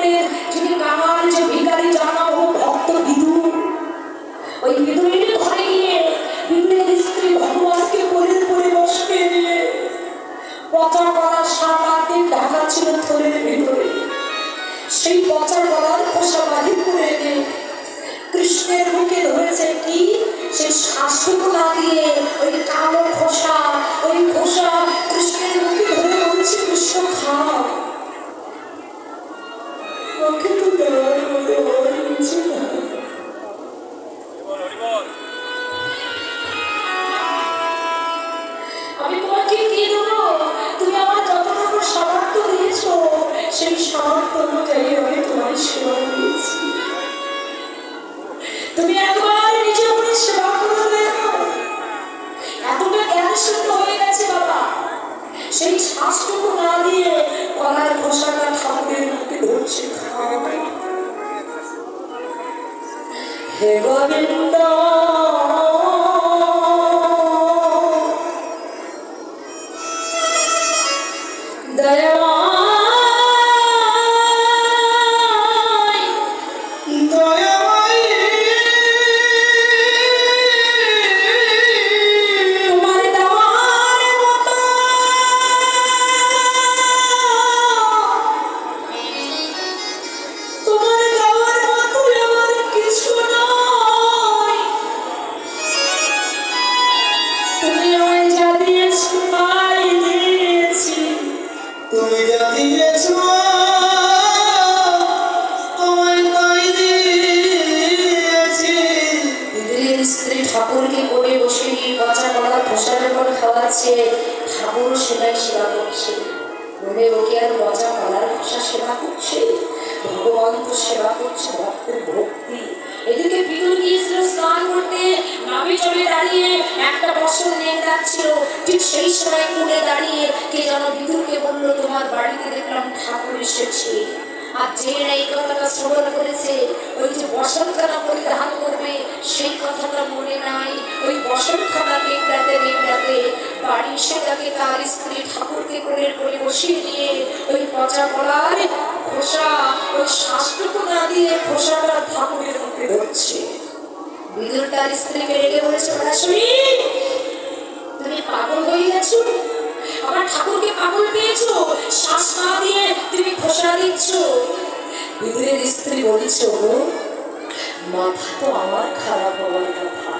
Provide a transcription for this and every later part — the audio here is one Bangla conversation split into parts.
জগতের যিনি কামাল যে ভিখারি জানা ও ভক্ত বিদুর, ওই বিদুরের ঘরে গিয়ে বিদুরের স্ত্রী ভগবানকে কোলের করে বসিয়ে দিয়ে পচা করা সাপ ঢাকা ছিল থলের ভিতরে, সেই পচা গলার খোসা বাহির করে এনে কৃষ্ণের মুখে ধরেছে কি সেই শ্বাসটুকু না দিয়ে ওই কালো খোসা, ওই খোসা কৃষ্ণের মুখে ধরে বলছে কৃষ্ণ খাও। আমি তোমাকে কি দেবো? তুমি আমার যতটুকু সামর্থ্য দিয়েছ সেই সামর্থ্য অনুযায়ী আমি তোমার সেবা দিয়েছি। তুমি একবার নিজে উপরে সেবা করবে, এতটা জ্ঞান শূন্য হয়ে গেছে বাবা। সেই শ্বাসটুকু না দিয়ে গলার খোসাটা ঠাকুরের মুখে ধরছে খাওয়া। হে গোবিন্দ ঠাকুর সেটাই সেবা করছে, মনে ওকে আর মজা করার ভাষা সেবা করছে, ভগবান তো সেবা করছে ভক্তের ভক্তি। এদিকে বিদুর গিয়েছিল স্নান করতে, নাভি চলে দাঁড়িয়ে একটা বছর নেন যাচ্ছিল, ঠিক সেই সময় কোণে দাঁড়িয়ে কে যেন বিদুরকে বললো তোমার বাড়িতে দেখলাম ঠাকুর এসেছে। আর যে এই কথাটা শ্রবণ করেছে ওই যে বসন্তখানা পরিধান করবে সেই কথাটা মনে নাই। ওই বসন্তখানা নেংড়াতে নেংড়াতে বাড়ি এসে তাকে তার স্ত্রী ঠাকুরকে কোলের করে বসিয়ে দিয়ে ওই পচা গলার খোসা ওই শ্বাসটুকু না দিয়ে খোসাটা ঠাকুরের মুখে ধরছে। বিদুর তার স্ত্রীকে রেগে বলেছে তুমি পাগল হয়ে গেছো, আমার ঠাকুরকে পাগল পেয়েছো, শ্বাস না দিয়ে তুমি খোসা দিচ্ছ। বিদুরের স্ত্রী বলছো মাথা তো আমার খারাপ হওয়ার কথা,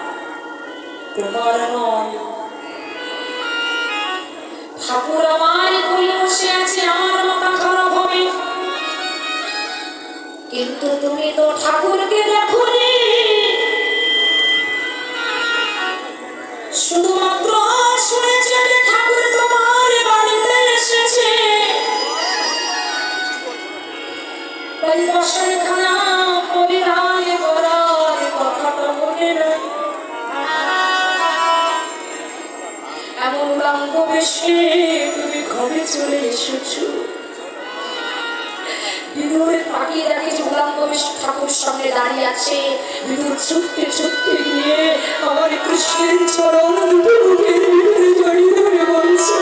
তোমার নয়। ঠাকুর আমার কোলে বসে আছে, আমার মাথা খারাপ হবে, কিন্তু তুমি তো ঠাকুরকে দেখোনি, শুধুমাত্র শুনেছে যে ঠাকুর তোমার বাড়িতে এসেছে, তাই বসন্তখানা পরিধান করার কথাটা মনে নাই। এমন উলঙ্গ বেশে তুমি ঘরে চলে এসেছো। বিদুর তাকিয়ে দেখে যে উলঙ্গ বেশে ঠাকুর সামনে দাঁড়িয়ে আছে। বিদুর ছুটতে ছুটতে গিয়ে আমার কৃষ্ণের চরণ দুটো মুখের ভিতরে জড়িয়ে ধরে বলছে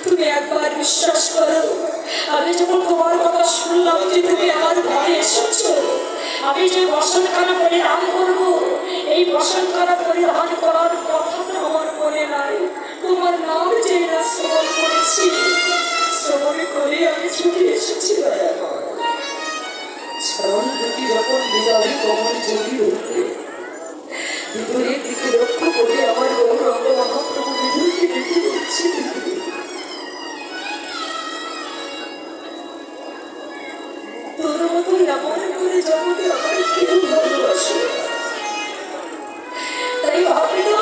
তুমি একবার বিশ্বাস করো, আমি যখন তোমার কথা শুনলাম যে তুমি আমার ঘরে এসেছো, আমি যে বসন্তখানা পরিধান করবো এই বসন্তখানা পরিধান করার কথাটা আমার মনে নাই। তোমার নাম যে না শ্রবণ করেছি, শ্রবণ করে আমি ছুটে এসেছি। শ্রবণ দুটি যখন হৃদয় কমল জড়ি হইতে বিদুরের দিকে লক্ষ্য করে আমার গৌরঙ্গ মহাপ্রভু বিদুরকে ডেকে বলছি তোর মতো এমন করে জগতে আমার কেউ ভালোবাসে, তাই ভাবল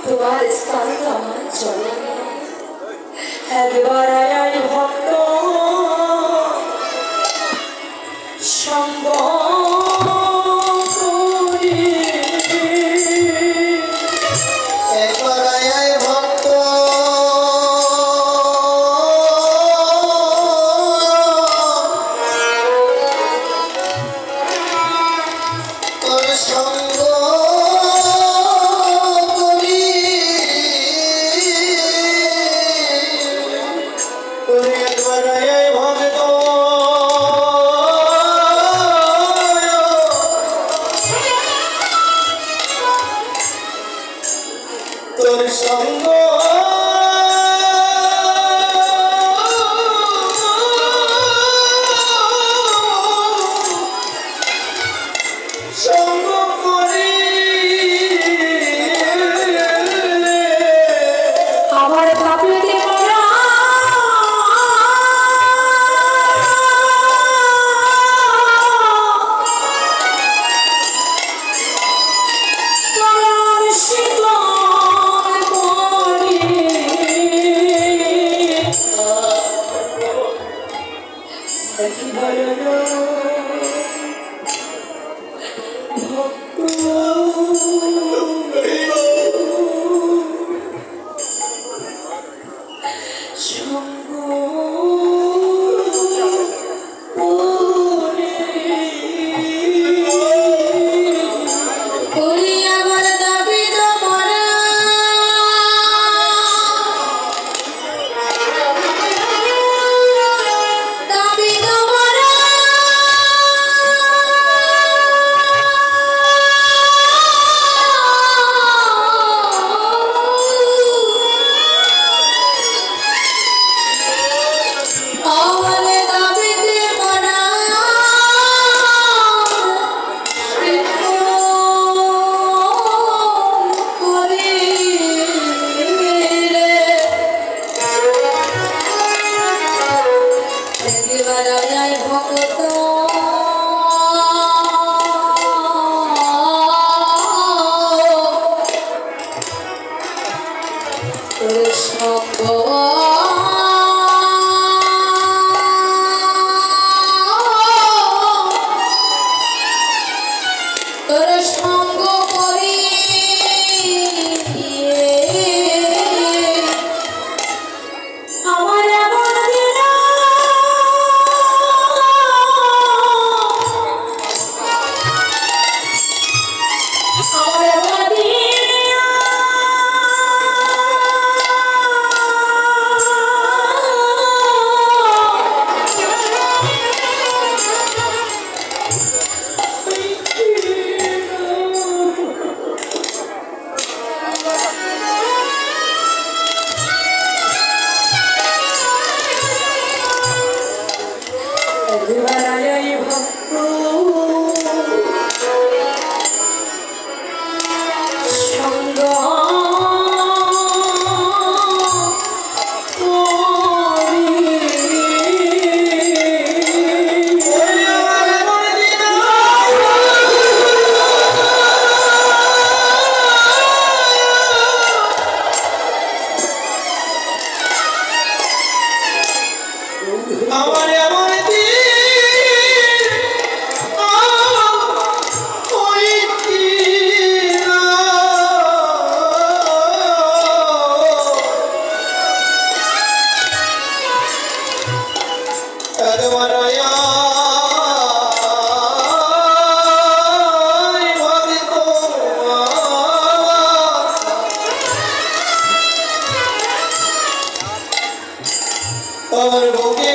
তোমার স্থানটা আমার চলে একবার আয় ভক্ত সঙ্গ সঙ্গ করি আমার দাবি দমনা দাবি দমনা আমারে দাবি দেবনা করি রে একবার আয় ভক্ত তোর সঙ্গ তোর সঙ্গ করি আমার এমন দিন আমার এমন দিন একবার আয় ভক্ত সঙ্গ আমার এমন দিন ওই দিন একবার আমার বুকে